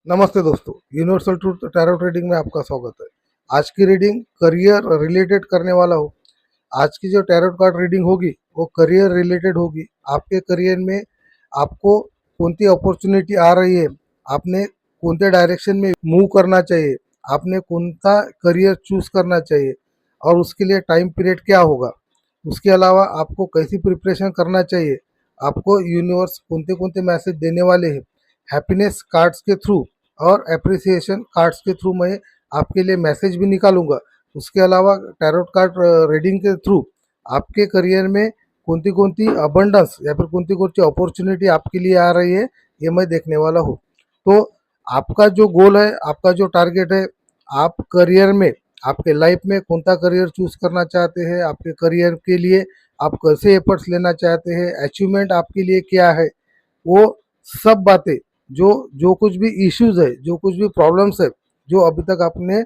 नमस्ते दोस्तों, universal truth tarot trading में आपका स्वागत है। आज की रीडिंग करियर रिलेटेड करने वाला हूँ। आज की जो टैरो कार्ड रीडिंग होगी वो करियर रिलेटेड होगी। आपके करियर में आपको कोणती अपॉर्चुनिटी आ रही है, आपने कोणत्या डायरेक्शन में मूव करना चाहिए, आपने कोणता करियर चूज करना चाहिए और उसके लिए टाइम पीरियड क्या होगा। उसके अलावा आपको कैसी प्रिपरेशन करना चाहिए, आपको यूनिवर्स कोणते कोणते मैसेज देने वाले हैं। हैप्पीनेस कार्ड्स के थ्रू और एप्रिसिएशन कार्ड्स के थ्रू मैं आपके लिए मैसेज भी निकालूंगा। उसके अलावा टैरोट कार्ड रीडिंग के थ्रू आपके करियर में कौन सी अबंडेंस या फिर कौन सी अपॉर्चुनिटी आपके लिए आ रही है, ये मैं देखने वाला हूँ। तो आपका जो गोल है, आपका जो टारगेट है, आप करियर में आपके लाइफ में कौन सा करियर चूज करना चाहते हैं, आपके करियर के लिए आप कैसे एफर्ट्स लेना चाहते हैं, अचीवमेंट आपके लिए क्या है, वो सब बातें जो जो कुछ भी इश्यूज है, जो कुछ भी प्रॉब्लम्स है, जो अभी तक आपने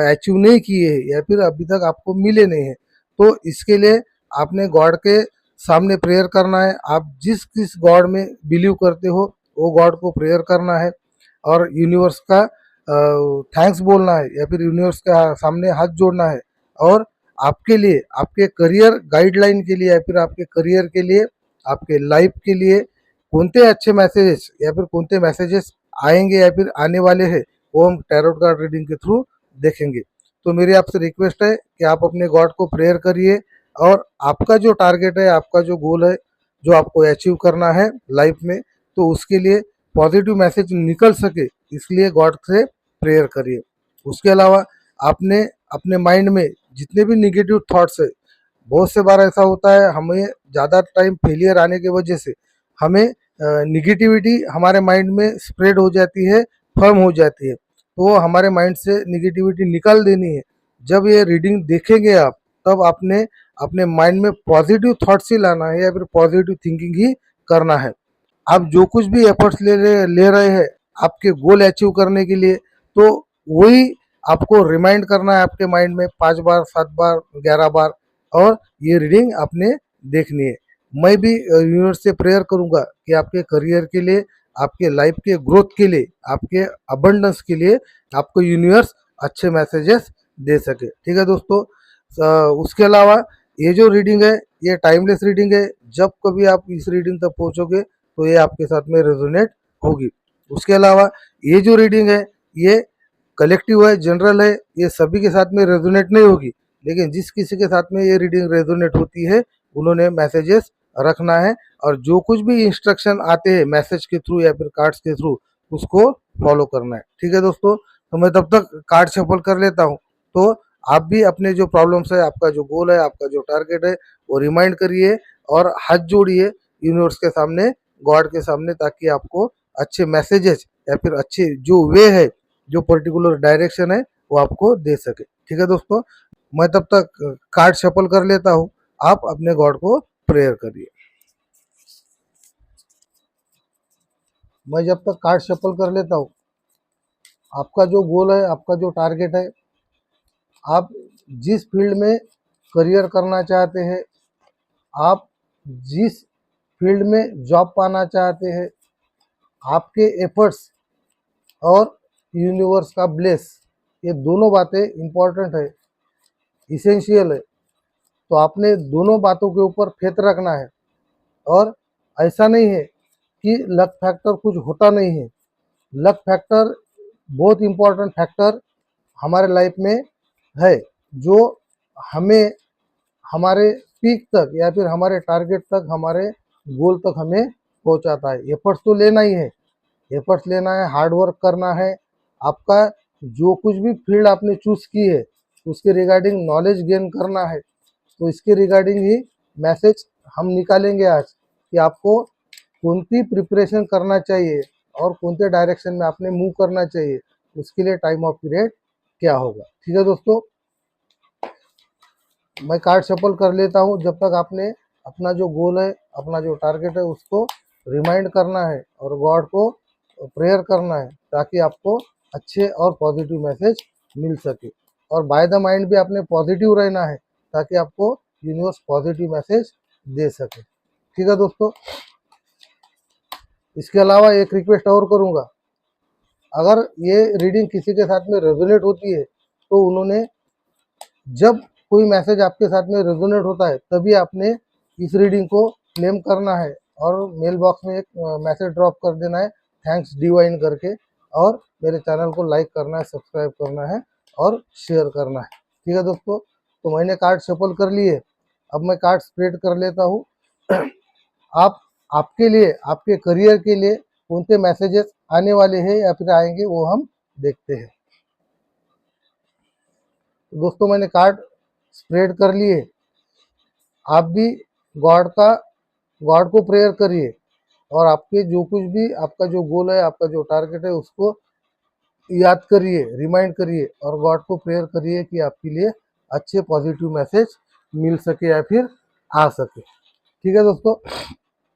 अचीव नहीं किए हैं या फिर अभी तक आपको मिले नहीं है, तो इसके लिए आपने गॉड के सामने प्रेयर करना है। आप जिस किस गॉड में बिलीव करते हो वो गॉड को प्रेयर करना है और यूनिवर्स का थैंक्स बोलना है या फिर यूनिवर्स के सामने हाथ जोड़ना है। और आपके लिए, आपके करियर गाइडलाइन के लिए या फिर आपके करियर के लिए, आपके लाइफ के लिए कोणते अच्छे मैसेजेस या फिर कोणते मैसेजेस आएंगे या फिर आने वाले हैं, वो हम टैरोट कार्ड रीडिंग के थ्रू देखेंगे। तो मेरी आपसे रिक्वेस्ट है कि आप अपने गॉड को प्रेयर करिए और आपका जो टारगेट है, आपका जो गोल है, जो आपको अचीव करना है लाइफ में, तो उसके लिए पॉजिटिव मैसेज निकल सके, इसलिए गॉड से प्रेयर करिए। उसके अलावा आपने अपने माइंड में जितने भी निगेटिव थॉट्स है, बहुत से बार ऐसा होता है हमें ज़्यादा टाइम फेलियर आने की वजह से हमें निगेटिविटी हमारे माइंड में स्प्रेड हो जाती है, फर्म हो जाती है। तो हमारे माइंड से निगेटिविटी निकाल देनी है। जब ये रीडिंग देखेंगे आप, तब आपने अपने माइंड में पॉजिटिव थॉट्स ही लाना है या फिर पॉजिटिव थिंकिंग ही करना है। आप जो कुछ भी एफर्ट्स ले रहे हैं आपके गोल अचीव करने के लिए, तो वही आपको रिमाइंड करना है आपके माइंड में 5 बार, 7 बार, 11 बार, और ये रीडिंग आपने देखनी है। मैं भी यूनिवर्स से प्रेयर करूंगा कि आपके करियर के लिए, आपके लाइफ के ग्रोथ के लिए, आपके अबंडेंस के लिए आपको यूनिवर्स अच्छे मैसेजेस दे सके। ठीक है दोस्तों। उसके अलावा ये जो रीडिंग है ये टाइमलेस रीडिंग है। जब कभी आप इस रीडिंग तक पहुंचोगे तो ये आपके साथ में रेजोनेट होगी। उसके अलावा ये जो रीडिंग है ये कलेक्टिव है, जनरल है, ये सभी के साथ में रेजोनेट नहीं होगी। लेकिन जिस किसी के साथ में ये रीडिंग रेजोनेट होती है उन्होंने मैसेजेस रखना है और जो कुछ भी इंस्ट्रक्शन आते हैं मैसेज के थ्रू या फिर कार्ड्स के थ्रू, उसको फॉलो करना है। ठीक है दोस्तों। तो मैं तब तक कार्ड शफल कर लेता हूँ। तो आप भी अपने जो प्रॉब्लम्स है, आपका जो गोल है, आपका जो टारगेट है, वो रिमाइंड करिए और हाथ जोड़िए यूनिवर्स के सामने, गॉड के सामने, ताकि आपको अच्छे मैसेजेस या फिर अच्छे जो वे है, जो पर्टिकुलर डायरेक्शन है, वो आपको दे सके। ठीक है दोस्तों। मैं तब तक कार्ड शफल कर लेता हूँ। आप अपने गॉड को प्रेयर करिए। मैं जब तक कार्ड शफल कर लेता हूँ, आपका जो गोल है, आपका जो टारगेट है, आप जिस फील्ड में करियर करना चाहते हैं, आप जिस फील्ड में जॉब पाना चाहते हैं, आपके एफर्ट्स और यूनिवर्स का ब्लेस, ये दोनों बातें इम्पोर्टेंट है, इसेंशियल है। तो आपने दोनों बातों के ऊपर फेथ रखना है। और ऐसा नहीं है कि लक फैक्टर कुछ होता नहीं है। लक फैक्टर बहुत इम्पोर्टेंट फैक्टर हमारे लाइफ में है, जो हमें हमारे पीक तक या फिर हमारे टारगेट तक, हमारे गोल तक हमें पहुंचाता है। एफर्ट्स तो लेना ही है, एफर्ट्स लेना है, हार्ड वर्क करना है। आपका जो कुछ भी फील्ड आपने चूज की है उसके रिगार्डिंग नॉलेज गेन करना है। तो इसके रिगार्डिंग ही मैसेज हम निकालेंगे आज कि आपको कौन सी प्रिपरेशन करना चाहिए और कौन से डायरेक्शन में आपने मूव करना चाहिए, उसके लिए टाइम ऑफ पीरियड क्या होगा। ठीक है दोस्तों। मैं कार्ड शफल कर लेता हूँ। जब तक आपने अपना जो गोल है, अपना जो टारगेट है, उसको रिमाइंड करना है और गॉड को प्रेयर करना है, ताकि आपको अच्छे और पॉजिटिव मैसेज मिल सके। और बाय द माइंड भी आपने पॉजिटिव रहना है, ताकि आपको यूनिवर्स पॉजिटिव मैसेज दे सके। ठीक है दोस्तों। इसके अलावा एक रिक्वेस्ट और करूँगा, अगर ये रीडिंग किसी के साथ में रेजोनेट होती है तो उन्होंने, जब कोई मैसेज आपके साथ में रेजोनेट होता है तभी आपने इस रीडिंग को क्लेम करना है और मेल बॉक्स में एक मैसेज ड्रॉप कर देना है, थैंक्स डिवाइन करके, और मेरे चैनल को लाइक करना है, सब्सक्राइब करना है और शेयर करना है। ठीक है दोस्तों, तो मैंने कार्ड शफल कर लिए, अब मैं कार्ड स्प्रेड कर लेता हूँ। आप आपके लिए, आपके करियर के लिए कौन से मैसेजेस आने वाले हैं या फिर आएंगे वो हम देखते हैं। तो दोस्तों मैंने कार्ड स्प्रेड कर लिए, आप भी गॉड को प्रेयर करिए और आपके जो कुछ भी आपका जो गोल है, आपका जो टारगेट है, उसको याद करिए, रिमाइंड करिए और गॉड को प्रेयर करिए कि आपके लिए अच्छे पॉजिटिव मैसेज मिल सके या फिर आ सके। ठीक है दोस्तों,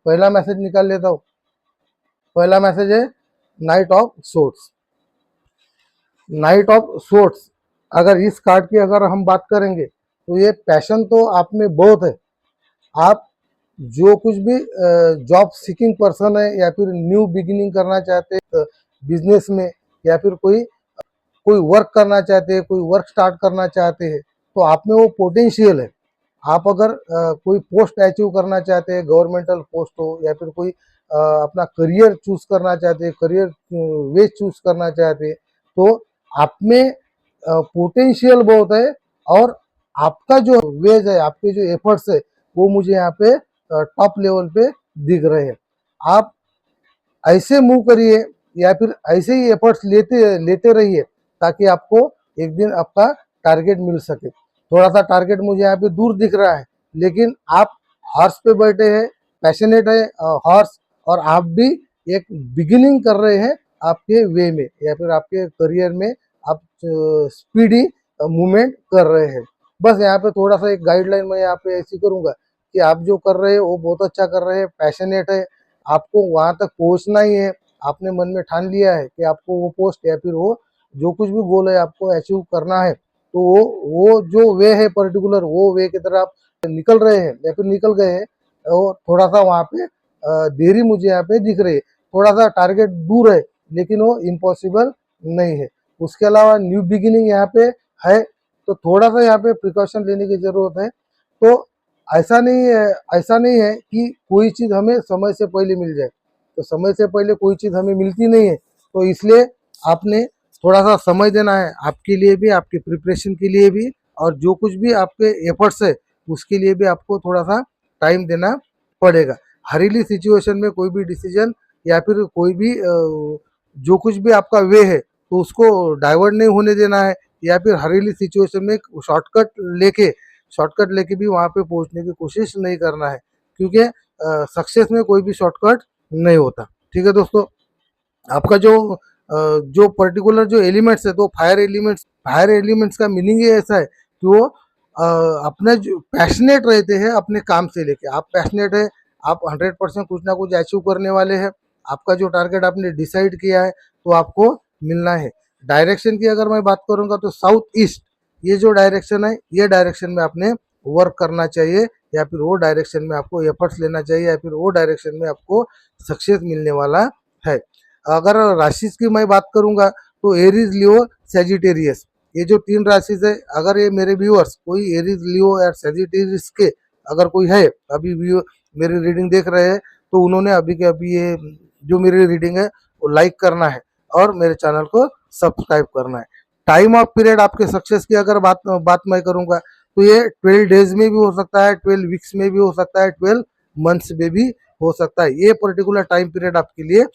पहला मैसेज निकाल लेता हूँ। पहला मैसेज है night of swords. Night of swords, अगर इस कार्ड की अगर हम बात करेंगे तो ये पैशन तो आप में बहुत है। आप जो कुछ भी जॉब सीकिंग पर्सन है या फिर न्यू बिगिनिंग करना चाहते हैं बिजनेस में, या फिर कोई कोई वर्क करना चाहते हैं, कोई वर्क स्टार्ट करना चाहते हैं, तो आप में वो पोटेंशियल है। आप अगर कोई पोस्ट अचीव करना चाहते हैं, गवर्नमेंटल पोस्ट हो या फिर कोई अपना करियर चूज करना चाहते हैं, करियर वे चूज करना चाहते हैं, तो आप में पोटेंशियल बहुत है और आपका जो वेज है, आपके जो एफर्ट्स है, वो मुझे यहाँ पे टॉप लेवल पे दिख रहे हैं। आप ऐसे मूव करिए या फिर ऐसे ही एफर्ट्स लेते लेते रहिए ताकि आपको एक दिन आपका टारगेट मिल सके। थोड़ा सा टारगेट मुझे यहाँ पे दूर दिख रहा है, लेकिन आप हॉर्स पे बैठे हैं, पैशनेट है हॉर्स, और आप भी एक बिगिनिंग कर रहे हैं आपके वे में या फिर आपके करियर में, आप स्पीडी मूवमेंट कर रहे हैं। बस यहाँ पे थोड़ा सा एक गाइडलाइन मैं यहाँ पे ऐसी करूँगा कि आप जो कर रहे हैं वो बहुत अच्छा कर रहे हैं, पैशनेट है, आपको वहां तक पहुंचना ही है। आपने मन में ठान लिया है कि आपको वो पोस्ट या फिर वो जो कुछ भी गोल है आपको अचीव करना है, तो वो जो वे है पर्टिकुलर, वो वे की तरफ आप निकल रहे हैं या फिर निकल गए हैं। और थोड़ा सा वहाँ पे देरी मुझे यहाँ पे दिख रही है, थोड़ा सा टारगेट दूर है, लेकिन वो इम्पॉसिबल नहीं है। उसके अलावा न्यू बिगिनिंग यहाँ पे है, तो थोड़ा सा यहाँ पे प्रिकॉशन लेने की जरूरत है। तो ऐसा नहीं है कि कोई चीज़ हमें समय से पहले मिल जाए, तो समय से पहले कोई चीज़ हमें मिलती नहीं है। तो इसलिए आपने थोड़ा सा समय देना है, आपके लिए भी, आपके प्रिपरेशन के लिए भी, और जो कुछ भी आपके एफर्ट्स है उसके लिए भी आपको थोड़ा सा टाइम देना पड़ेगा। हरीली सिचुएशन में कोई भी डिसीजन या फिर कोई भी जो कुछ भी आपका वे है तो उसको डाइवर्ट नहीं होने देना है, या फिर हरीली सिचुएशन में शॉर्टकट लेके भी वहाँ पे पहुँचने की कोशिश नहीं करना है, क्योंकि सक्सेस में कोई भी शॉर्टकट नहीं होता। ठीक है दोस्तों, आपका जो पर्टिकुलर जो एलिमेंट्स है, तो फायर एलिमेंट्स का मीनिंग ही ऐसा है कि वो अपने जो पैशनेट रहते हैं अपने काम से लेके, आप पैशनेट है, आप 100% कुछ ना कुछ अचीव करने वाले हैं। आपका जो टारगेट आपने डिसाइड किया है तो आपको मिलना है। डायरेक्शन की अगर मैं बात करूंगा तो साउथ ईस्ट, ये जो डायरेक्शन है, ये डायरेक्शन में आपने वर्क करना चाहिए, या फिर वो डायरेक्शन में आपको एफर्ट्स लेना चाहिए, या फिर वो डायरेक्शन में आपको सक्सेस मिलने वाला है। अगर राशि की मैं बात करूंगा तो एरीज, लियो, सेजिटेरियस, ये जो 3 राशि है, अगर ये मेरे व्यूअर्स कोई एरीज, लियो या सेजिटेरियस के अगर कोई है, अभी व्यू मेरी रीडिंग देख रहे हैं, तो उन्होंने अभी के अभी ये जो मेरी रीडिंग है वो लाइक करना है और मेरे चैनल को सब्सक्राइब करना है। टाइम ऑफ पीरियड आपके सक्सेस की अगर बात मैं करूंगा तो ये 12 डेज में भी हो सकता है, 12 वीक्स में भी हो सकता है, 12 मंथ्स में भी हो सकता है। ये पर्टिकुलर टाइम पीरियड आपके लिए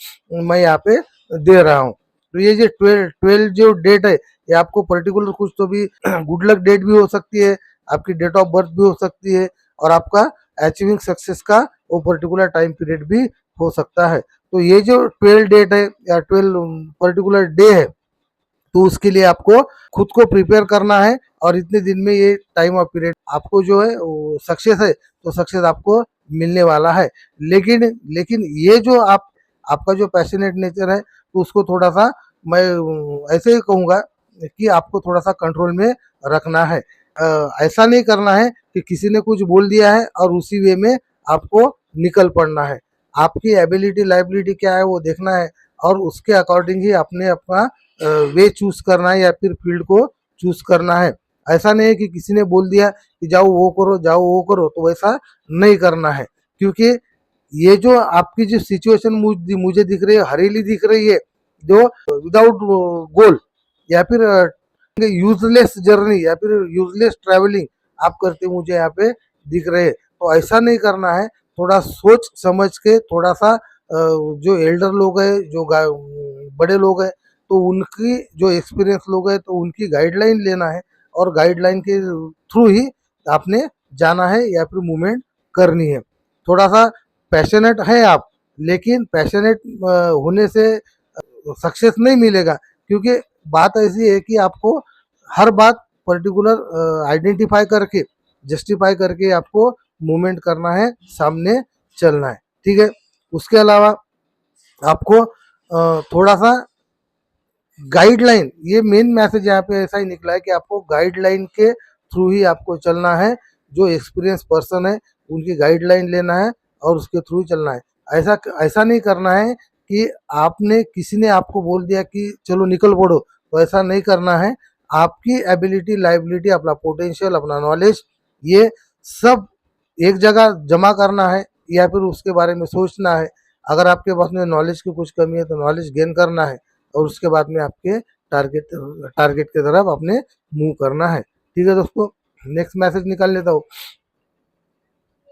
मैं यहाँ पे दे रहा हूँ। तो ये जो 12 जो डेट है, ये आपको पर्टिकुलर कुछ तो भी गुड लक डेट भी हो सकती है, आपकी डेट ऑफ बर्थ भी हो सकती है, और आपका अचीविंग सक्सेस का वो पर्टिकुलर टाइम पीरियड भी हो सकता है। तो ये जो 12 डेट है या 12 पर्टिकुलर डे है, तो उसके लिए आपको खुद को प्रिपेयर करना है, और इतने दिन में ये टाइम ऑफ पीरियड आपको जो है वो सक्सेस है, तो सक्सेस आपको मिलने वाला है। लेकिन ये जो आपका जो पैशनेट नेचर है, तो उसको थोड़ा सा मैं ऐसे ही कहूँगा कि आपको थोड़ा सा कंट्रोल में रखना है। ऐसा नहीं करना है कि किसी ने कुछ बोल दिया है और उसी वे में आपको निकल पड़ना है। आपकी एबिलिटी लाइबिलिटी क्या है वो देखना है, और उसके अकॉर्डिंग ही आपने अपना वे चूज करना है या फिर फील्ड को चूज करना है। ऐसा नहीं है कि किसी ने बोल दिया कि जाओ वो करो जाओ वो करो, तो वैसा नहीं करना है। क्योंकि ये जो आपकी जो सिचुएशन मुझे दिख रही है, हरेली दिख रही है, जो विदाउट गोल या फिर यूजलेस जर्नी या फिर यूजलेस ट्रैवलिंग आप करते मुझे यहाँ पे दिख रहे हैं। तो ऐसा नहीं करना है, थोड़ा सोच समझ के, थोड़ा सा जो एल्डर लोग हैं, जो बड़े लोग हैं, तो उनकी जो एक्सपीरियंस लोग हैं तो उनकी गाइडलाइन लेना है, और गाइडलाइन के थ्रू ही आपने जाना है या फिर मूवमेंट करनी है। थोड़ा सा पैशनेट है आप, लेकिन पैशनेट होने से सक्सेस नहीं मिलेगा। क्योंकि बात ऐसी है कि आपको हर बात पर्टिकुलर आइडेंटिफाई करके, जस्टिफाई करके आपको मूवमेंट करना है, सामने चलना है। ठीक है, उसके अलावा आपको थोड़ा सा गाइडलाइन, ये मेन मैसेज यहाँ पे ऐसा ही निकला है कि आपको गाइडलाइन के थ्रू ही आपको चलना है। जो एक्सपीरियंस पर्सन है उनकी गाइडलाइन लेना है और उसके थ्रू ही चलना है। ऐसा ऐसा नहीं करना है कि आपने किसी ने आपको बोल दिया कि चलो निकल पड़ो, तो ऐसा नहीं करना है। आपकी एबिलिटी, लाइबिलिटी, अपना पोटेंशियल, अपना नॉलेज, ये सब एक जगह जमा करना है या फिर उसके बारे में सोचना है। अगर आपके पास में नॉलेज की कुछ कमी है तो नॉलेज गेन करना है, और उसके बाद में आपके टारगेट टारगेट की तरफ आपने मूव करना है। ठीक है दोस्तों, नेक्स्ट मैसेज निकाल लेता हूँ।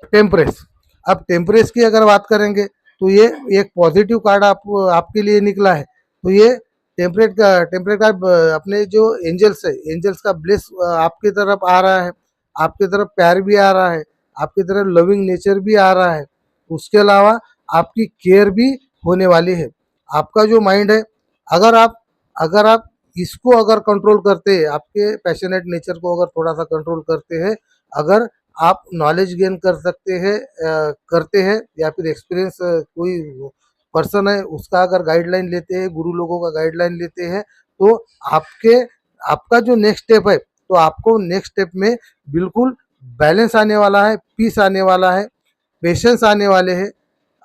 टेम्परेस। अब टेम्परेस की अगर बात करेंगे तो ये एक पॉजिटिव कार्ड आपके लिए निकला है। तो ये टेम्परेट का अपने जो एंजल्स है, एंजल्स का ब्लेस आपकी तरफ आ रहा है, आपकी तरफ प्यार भी आ रहा है, आपकी तरफ लविंग नेचर भी आ रहा है। उसके अलावा आपकी केयर भी होने वाली है। आपका जो माइंड है, अगर आप इसको अगर कंट्रोल करते हैं, आपके पैशनेट नेचर को अगर थोड़ा सा कंट्रोल करते हैं, अगर आप नॉलेज गेन कर सकते हैं, करते हैं, या फिर एक्सपीरियंस कोई पर्सन है उसका अगर गाइडलाइन लेते हैं, गुरु लोगों का गाइडलाइन लेते हैं, तो आपके आपका जो नेक्स्ट स्टेप है, तो आपको नेक्स्ट स्टेप में बिल्कुल बैलेंस आने वाला है, पीस आने वाला है, पेशेंस आने वाले हैं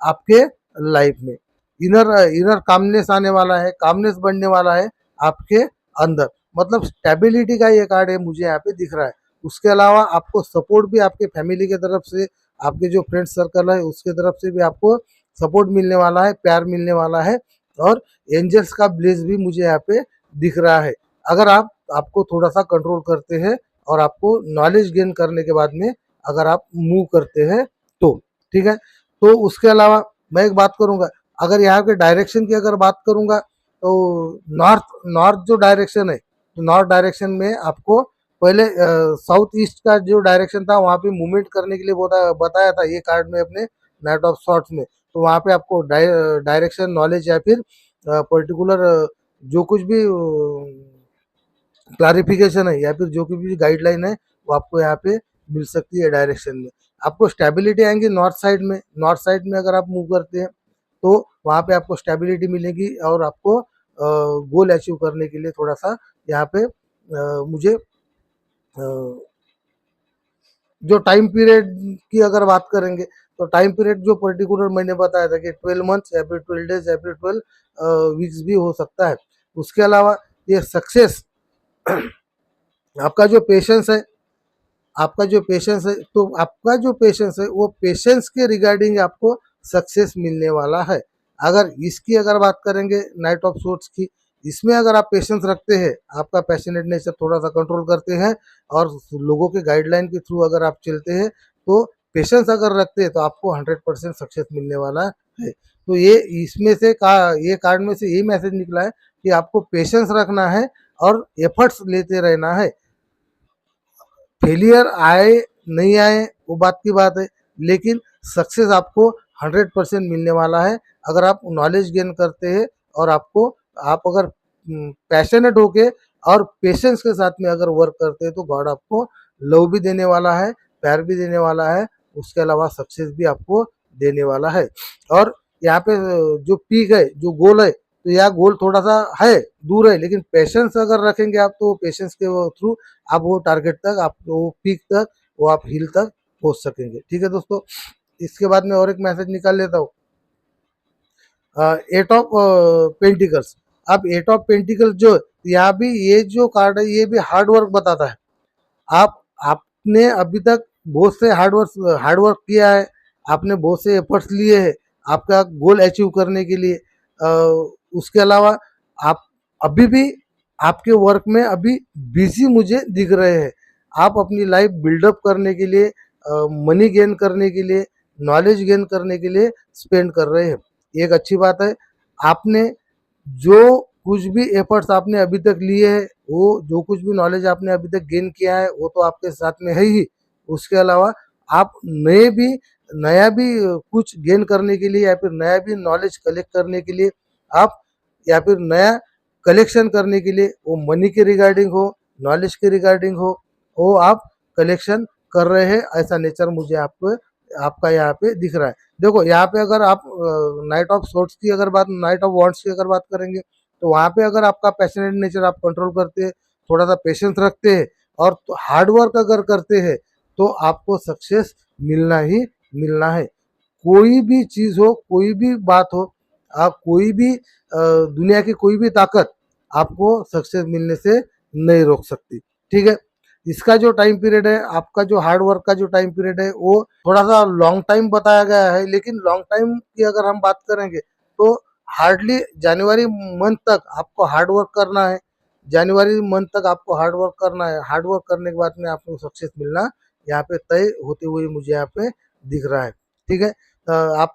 आपके लाइफ में। इनर इनर कामनेस आने वाला है, कामनेस बढ़ने वाला है आपके अंदर। मतलब स्टेबिलिटी का ये कार्ड है मुझे यहाँ पे दिख रहा है। उसके अलावा आपको सपोर्ट भी आपके फैमिली की तरफ से, आपके जो फ्रेंड सर्कल है उसके तरफ से भी आपको सपोर्ट मिलने वाला है, प्यार मिलने वाला है, और एंजल्स का ब्लेस भी मुझे यहाँ पे दिख रहा है। अगर आप आपको थोड़ा सा कंट्रोल करते हैं और आपको नॉलेज गेन करने के बाद में अगर आप मूव करते हैं तो। ठीक है, तो उसके अलावा मैं एक बात करूंगा, अगर यहाँ के डायरेक्शन की अगर बात करूंगा तो नॉर्थ नॉर्थ जो डायरेक्शन है, तो नॉर्थ डायरेक्शन में आपको पहले साउथ ईस्ट का जो डायरेक्शन था वहाँ पे मूवमेंट करने के लिए बताया था ये कार्ड में अपने नाइट ऑफ शॉर्ट्स में। तो वहाँ पे आपको डायरेक्शन नॉलेज या फिर पर्टिकुलर जो कुछ भी क्लारिफिकेशन है या फिर जो कुछ भी गाइडलाइन है वो आपको यहाँ पे मिल सकती है डायरेक्शन में। आपको स्टेबिलिटी आएंगी नॉर्थ साइड में। नॉर्थ साइड में अगर आप मूव करते हैं तो वहाँ पे आपको स्टेबिलिटी मिलेगी, और आपको गोल अचीव करने के लिए थोड़ा सा यहाँ पे मुझे जो टाइम पीरियड की अगर बात करेंगे तो टाइम पीरियड जो पर्टिकुलर मैंने बताया था कि 12 मंथ्स या फिर 12 डेज या फिर 12 वीक्स भी हो सकता है। उसके अलावा ये सक्सेस, आपका जो पेशेंस है, आपका जो पेशेंस है, तो आपका जो पेशेंस है वो पेशेंस के रिगार्डिंग आपको सक्सेस मिलने वाला है। अगर इसकी अगर बात करेंगे नाइट ऑफ सोर्ट्स की, इसमें अगर आप पेशेंस रखते हैं, आपका पैशनेट नेचर थोड़ा सा कंट्रोल करते हैं और लोगों के गाइडलाइन के थ्रू अगर आप चलते हैं, तो पेशेंस अगर रखते हैं तो आपको 100% सक्सेस मिलने वाला है। तो ये इसमें से ये कार्ड में से यही मैसेज निकला है कि आपको पेशेंस रखना है और एफर्ट्स लेते रहना है। फेलियर आए नहीं आए वो बात की बात है, लेकिन सक्सेस आपको 100% मिलने वाला है अगर आप नॉलेज गेन करते हैं, और आप अगर पैशनेट होके और पेशेंस के साथ में अगर वर्क करते हैं तो गॉड आपको लव भी देने वाला है, प्यार भी देने वाला है, उसके अलावा सक्सेस भी आपको देने वाला है। और यहाँ पे जो पीक है, जो गोल है, तो यह गोल थोड़ा सा है, दूर है, लेकिन पेशेंस अगर रखेंगे आप तो पेशेंस के थ्रू आप वो टारगेट तक, आप वो पीक तक, वो आप हिल तक पहुंच सकेंगे। ठीक है दोस्तों, इसके बाद में और एक मैसेज निकाल लेता हूँ। Eight of pentacles. अब एट ऑफ पेंटिकल्स जो यहाँ भी ये जो कार्ड है ये भी हार्ड वर्क बताता है। आपने अभी तक बहुत से हार्ड वर्क किया है, आपने बहुत से एफर्ट्स लिए हैं आपका गोल अचीव करने के लिए। उसके अलावा आप अभी भी आपके वर्क में अभी बिजी मुझे दिख रहे हैं। आप अपनी लाइफ बिल्डअप करने के लिए, मनी गेन करने के लिए, नॉलेज गेन करने के लिए स्पेंड कर रहे हैं। एक अच्छी बात है। आपने जो कुछ भी एफर्ट्स आपने अभी तक लिए हैं, वो जो कुछ भी नॉलेज आपने अभी तक गेन किया है वो तो आपके साथ में है ही। उसके अलावा आप नया भी कुछ गेन करने के लिए या फिर नया भी नॉलेज कलेक्ट करने के लिए आप, या फिर नया कलेक्शन करने के लिए, वो मनी के रिगार्डिंग हो, नॉलेज के रिगार्डिंग हो, वो आप कलेक्शन कर रहे हैं। ऐसा नेचर मुझे आपको आपका यहाँ पे दिख रहा है। देखो यहाँ पे अगर आप नाइट ऑफ सोर्ट्स की अगर बात, नाइट ऑफ वॉन्ड्स की अगर बात करेंगे तो वहाँ पे अगर आपका पैशनेट नेचर आप कंट्रोल करते हैं, थोड़ा सा पेशेंस रखते हैं और तो हार्ड वर्क अगर करते हैं तो आपको सक्सेस मिलना ही मिलना है। कोई भी चीज़ हो, कोई भी बात हो, आप कोई भी दुनिया की कोई भी ताकत आपको सक्सेस मिलने से नहीं रोक सकती। ठीक है। इसका जो टाइम पीरियड है, आपका जो हार्ड वर्क का जो टाइम पीरियड है वो थोड़ा सा लॉन्ग टाइम बताया गया है, लेकिन लॉन्ग टाइम की अगर हम बात करेंगे तो हार्डली जनवरी मंथ तक आपको हार्ड वर्क करना है। जनवरी मंथ तक आपको हार्ड वर्क करना है। हार्ड वर्क करने के बाद में आपको सक्सेस मिलना यहाँ पे तय होते हुए मुझे यहाँ पे दिख रहा है। ठीक है। आप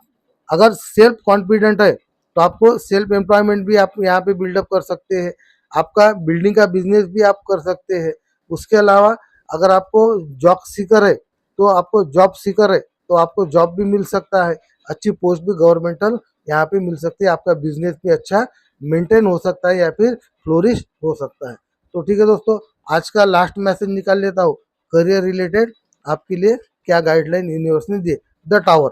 अगर सेल्फ कॉन्फिडेंट है तो आपको सेल्फ एम्प्लॉयमेंट भी आप यहाँ पे बिल्डअप कर सकते हैं। आपका बिल्डिंग का बिजनेस भी आप कर सकते हैं। उसके अलावा अगर आपको जॉब सीकर है तो आपको जॉब भी मिल सकता है। अच्छी पोस्ट भी गवर्नमेंटल यहाँ पे मिल सकती है। आपका बिजनेस भी अच्छा मेंटेन हो सकता है या फिर फ्लोरिश हो सकता है। तो ठीक है दोस्तों, आज का लास्ट मैसेज निकाल लेता हूँ। करियर रिलेटेड आपके लिए क्या गाइडलाइन यूनिवर्स ने दी। द टावर,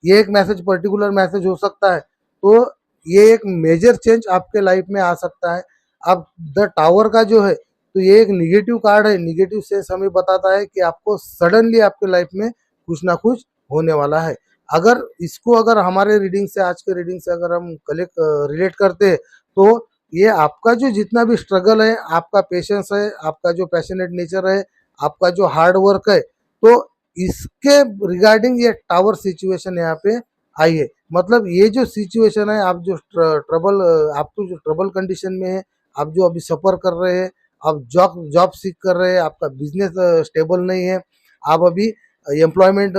ये एक मैसेज पर्टिकुलर मैसेज हो सकता है, तो ये एक मेजर चेंज आपके लाइफ में आ सकता है। अब द टावर का जो है तो ये एक निगेटिव कार्ड है। निगेटिव सेंस हमें बताता है कि आपको सडनली आपके लाइफ में कुछ ना कुछ होने वाला है। अगर इसको अगर हमारे रीडिंग से, आज के रीडिंग से अगर हम कलेक्ट रिलेट करते हैं तो ये आपका जो जितना भी स्ट्रगल है, आपका पेशेंस है, आपका जो पैशनेट नेचर है, आपका जो हार्ड वर्क है, तो इसके रिगार्डिंग ये टावर सिचुएशन यहाँ पे आई है। मतलब ये जो सिचुएशन है, आप जो ट्रबल, आप तो जो ट्रबल कंडीशन में है, आप जो अभी सफर कर रहे हैं, आप जॉब जॉब सीख कर रहे हैं, आपका बिजनेस स्टेबल नहीं है, आप अभी एम्प्लॉयमेंट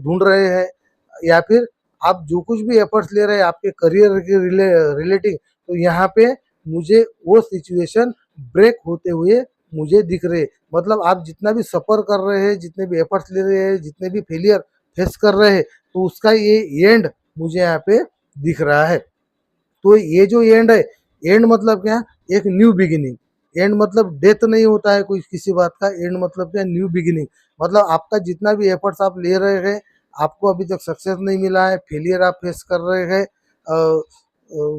ढूंढ रहे हैं, या फिर आप जो कुछ भी एफर्ट्स ले रहे हैं आपके करियर के रिलेटिंग, तो यहाँ पे मुझे वो सिचुएशन ब्रेक होते हुए मुझे दिख रहे। मतलब आप जितना भी सफ़र कर रहे हैं, जितने भी एफर्ट्स ले रहे हैं, जितने भी फेलियर फेस कर रहे हैं, तो उसका ये एंड मुझे यहाँ पे दिख रहा है। तो ये जो एंड है, एंड मतलब क्या, एक न्यू बिगिनिंग। एंड मतलब डेथ नहीं होता है कोई किसी बात का। एंड मतलब क्या, न्यू बिगिनिंग। मतलब आपका जितना भी एफर्ट्स आप ले रहे हैं, आपको अभी तक सक्सेस नहीं मिला है, फेलियर आप फेस कर रहे हैं,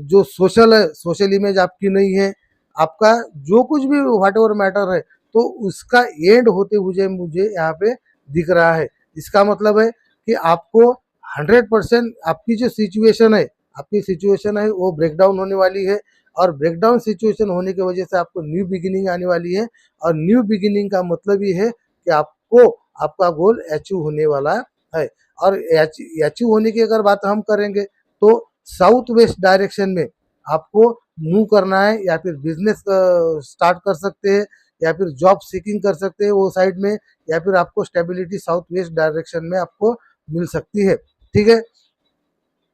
जो सोशल है, सोशल इमेज आपकी नहीं है, आपका जो कुछ भी व्हाट एवर मैटर है, तो उसका एंड होते हुए मुझे यहाँ पे दिख रहा है। इसका मतलब है कि आपको 100% आपकी जो सिचुएशन है, आपकी सिचुएशन है वो ब्रेकडाउन होने वाली है, और ब्रेकडाउन सिचुएशन होने की वजह से आपको न्यू बिगिनिंग आने वाली है। और न्यू बिगिनिंग का मतलब ये है कि आपको आपका गोल अचीव होने वाला है। और अचीव होने की अगर बात हम करेंगे तो साउथ वेस्ट डायरेक्शन में आपको मूव करना है, या फिर बिजनेस स्टार्ट कर सकते हैं, या फिर जॉब सीकिंग कर सकते हैं वो साइड में, या फिर आपको स्टेबिलिटी साउथ वेस्ट डायरेक्शन में आपको मिल सकती है। ठीक है।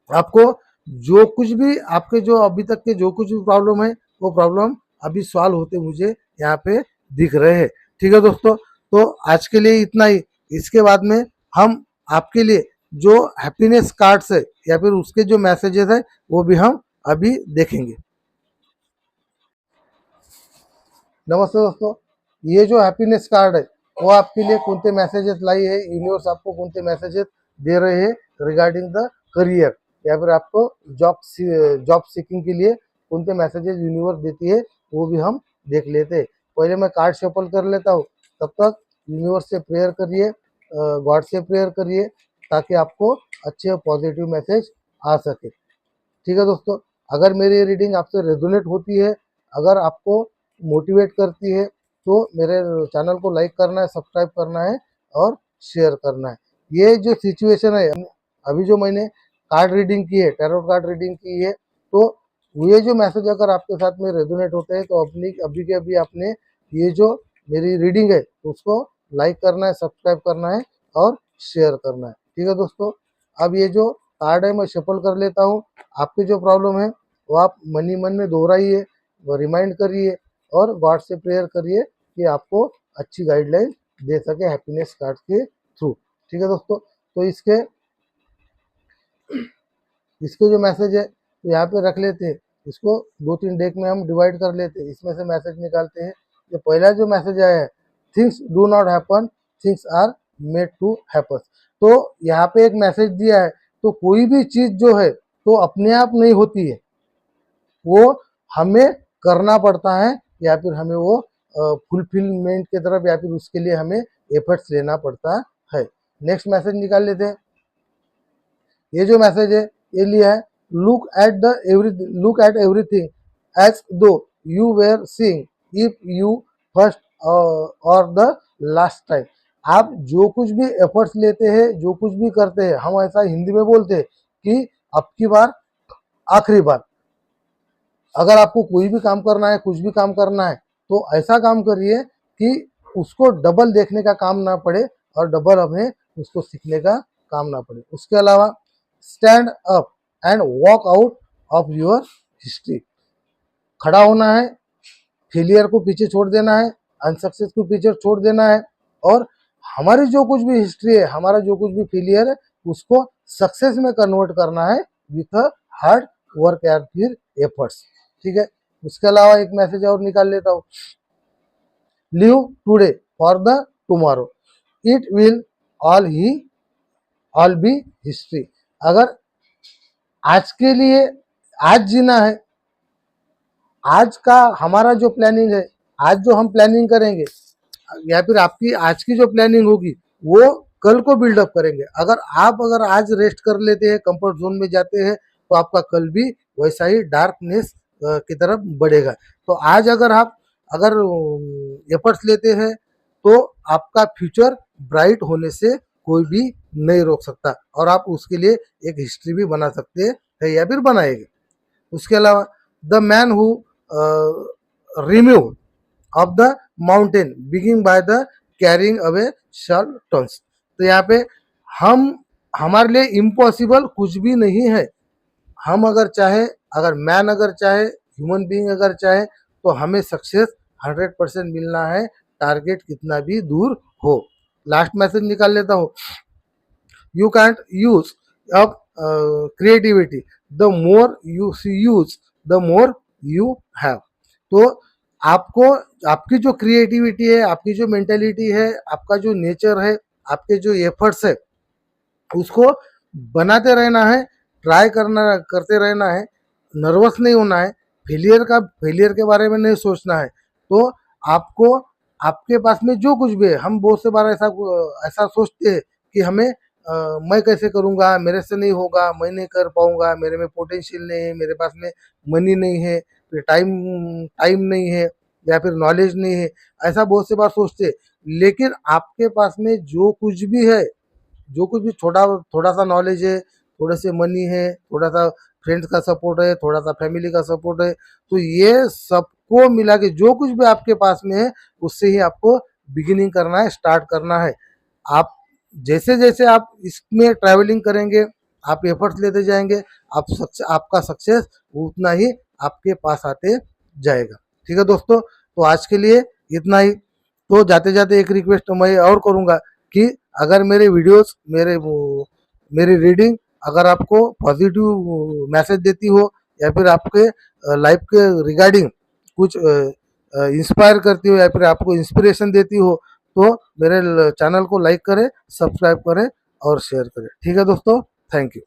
आपको जो कुछ भी आपके जो अभी तक के जो कुछ भी प्रॉब्लम है, वो प्रॉब्लम अभी सॉल्व होते मुझे यहाँ पे दिख रहे हैं। ठीक है दोस्तों, तो आज के लिए इतना ही। इसके बाद में हम आपके लिए जो हैप्पीनेस कार्ड्स है या फिर उसके जो मैसेजेस है वो भी हम अभी देखेंगे। नमस्ते दोस्तों, ये जो हैप्पीनेस कार्ड है वो आपके लिए कौन से मैसेजेस लाई है, यूनिवर्स आपको कौन से मैसेजेस दे रहे हैं रिगार्डिंग द करियर, या फिर आपको जॉब सीकिंग के लिए कौन से मैसेजेस यूनिवर्स देती है, वो भी हम देख लेते हैं। पहले मैं कार्ड शफल कर लेता हूँ, तब तक यूनिवर्स से प्रेयर करिए, गॉड से प्रेयर करिए, ताकि आपको अच्छे पॉजिटिव मैसेज आ सके। ठीक है दोस्तों, अगर मेरी ये रीडिंग आपसे रेजोनेट होती है, अगर आपको मोटिवेट करती है, तो मेरे चैनल को लाइक करना है, सब्सक्राइब करना है और शेयर करना है। ये जो सिचुएशन है, अभी जो मैंने कार्ड रीडिंग की है, टैरोट कार्ड रीडिंग की है, तो ये जो मैसेज अगर आपके साथ में रेजोनेट होते हैं, तो अपनी अभी के अभी आपने ये जो मेरी रीडिंग है उसको लाइक करना है, सब्सक्राइब करना है और शेयर करना है। ठीक है दोस्तों, अब ये जो कार्ड है मैं शफल कर लेता हूँ। आपकी जो प्रॉब्लम है वो आप मन ही मन में दोहराइए, रिमाइंड करिए और गॉड से प्रेयर करिए कि आपको अच्छी गाइडलाइन दे सके हैप्पीनेस कार्ड के थ्रू। ठीक है दोस्तों, तो इसके जो मैसेज है तो यहाँ पे रख लेते हैं, इसको 2-3 डेक में हम डिवाइड कर लेते हैं, इसमें से मैसेज निकालते हैं। ये पहला जो मैसेज आया है, things do not happen, things are made to happen. तो यहाँ पे एक मैसेज दिया है, तो कोई भी चीज जो है तो अपने आप नहीं होती है, वो हमें करना पड़ता है, या फिर हमें वो फुलफिलमेंट की तरफ, या फिर उसके लिए हमें एफर्ट्स लेना पड़ता है। नेक्स्ट मैसेज निकाल लेते हैं। ये जो मैसेज है ये लिया है, look at everything as though you were seeing if you first और द लास्ट टाइम। आप जो कुछ भी एफर्ट्स लेते हैं, जो कुछ भी करते हैं, हम ऐसा हिंदी में बोलते हैं कि अब की बार आखिरी बार। अगर आपको कोई भी काम करना है, कुछ भी काम करना है, तो ऐसा काम करिए कि उसको डबल देखने का काम ना पड़े और डबल हमें उसको सीखने का काम ना पड़े। उसके अलावा stand up and walk out of your history. खड़ा होना है, फेलियर को पीछे छोड़ देना है, अनसक्सेस को पीछे छोड़ देना है, और हमारी जो कुछ भी हिस्ट्री है, हमारा जो कुछ भी फेलियर है, उसको सक्सेस में कन्वर्ट करना है विथ हार्ड वर्क एंड फिर एफर्ट्स। ठीक है, उसके अलावा एक मैसेज और निकाल लेता हूँ, live today for the tomorrow, it will all B history. अगर आज के लिए आज जीना है, आज का हमारा जो प्लानिंग है, आज जो हम प्लानिंग करेंगे, या फिर आपकी आज की जो प्लानिंग होगी वो कल को बिल्डअप करेंगे। अगर आज रेस्ट कर लेते हैं, कंफर्ट जोन में जाते हैं, तो आपका कल भी वैसा ही डार्कनेस की तरफ बढ़ेगा। तो आज अगर एफर्ट्स लेते हैं, तो आपका फ्यूचर ब्राइट होने से कोई भी नहीं रोक सकता, और आप उसके लिए एक हिस्ट्री भी बना सकते हैं या फिर बनाएंगे। उसके अलावा the man who remove of the mountain begin by the carrying away shawl tons. तो यहाँ पे हमारे लिए इम्पॉसिबल कुछ भी नहीं है। हम अगर मैन अगर चाहे, ह्यूमन बीइंग अगर चाहे, तो हमें सक्सेस 100% मिलना है, टारगेट कितना भी दूर हो। लास्ट मैसेज निकाल लेता हूँ, यू कैंट यूज अब creativity, the more you use the more you have. तो आपको आपकी जो क्रिएटिविटी है, आपकी जो मेंटेलिटी है, आपका जो नेचर है, आपके जो एफर्ट्स है, उसको बनाते रहना है, करते रहना है, नर्वस नहीं होना है, फेलियर के बारे में नहीं सोचना है। तो आपको आपके पास में जो कुछ भी है, हम बहुत से बार ऐसा सोचते हैं कि मैं कैसे करूँगा, मेरे से नहीं होगा, मैं नहीं कर पाऊँगा, मेरे में पोटेंशियल नहीं है, मेरे पास में मनी नहीं है, फिर टाइम नहीं है, या फिर नॉलेज नहीं है, ऐसा बहुत से बार सोचते हैं। लेकिन आपके पास में जो कुछ भी है, जो कुछ भी थोड़ा सा नॉलेज है, थोड़े से मनी है, थोड़ा सा फ्रेंड्स का सपोर्ट है, थोड़ा सा फैमिली का सपोर्ट है, तो ये सबको मिला के जो कुछ भी आपके पास में है, उससे ही आपको बिगिनिंग करना है, स्टार्ट करना है। आप जैसे जैसे आप इसमें ट्रैवलिंग करेंगे, आप एफर्ट्स लेते जाएंगे, आपका सक्सेस उतना ही आपके पास आते जाएगा। ठीक है दोस्तों, तो आज के लिए इतना ही। तो जाते जाते एक रिक्वेस्ट मैं और करूँगा कि अगर मेरे वीडियोस, मेरी रीडिंग अगर आपको पॉजिटिव मैसेज देती हो, या फिर आपके लाइफ के रिगार्डिंग कुछ इंस्पायर करती हो, या फिर आपको इंस्पिरेशन देती हो, तो मेरे चैनल को लाइक करें, सब्सक्राइब करें और शेयर करें। ठीक है दोस्तों, थैंक यू।